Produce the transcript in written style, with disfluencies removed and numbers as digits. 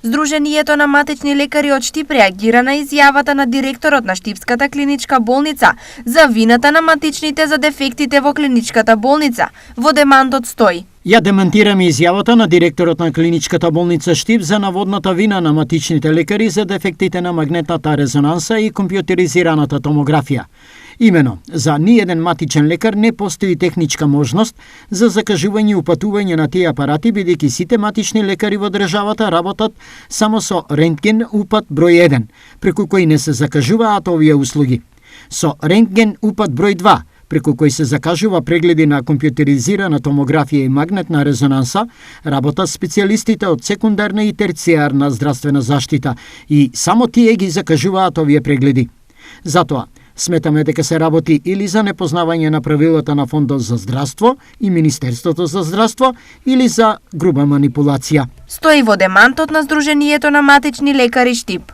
Сдруженијето на матични лекари од Штип реагира на изјавата на директорот на Штипската клиничка болница за вината на матичните за дефектите во клиничката болница. Во демантот стои: Ја демантираме изјавата на директорот на клиничката болница Штип за наводната вина на матичните лекари за дефектите на магнетната резонанса и компјутеризираната томографија. Имено, за ниеден матичен лекар не постои техничка можност за закажување и упатување на тие апарати, бидејќи сите матични лекари во државата работат само со рентген упат број 1, преку кој не се закажуваат овие услуги. Со рентген упат број 2, преку кој се закажува прегледи на компјутеризирана томографија и магнетна резонанса, работат специјалистите од секундарна и терцијарна здравствена заштита и само тие ги закажуваат овие прегледи. Затоа, сметаме дека се работи или за непознавање на правилата на Фондот за здравство и Министерството за здравство, или за груба манипулација. Стои во демантот на Сдруженијето на матични лекари Штип.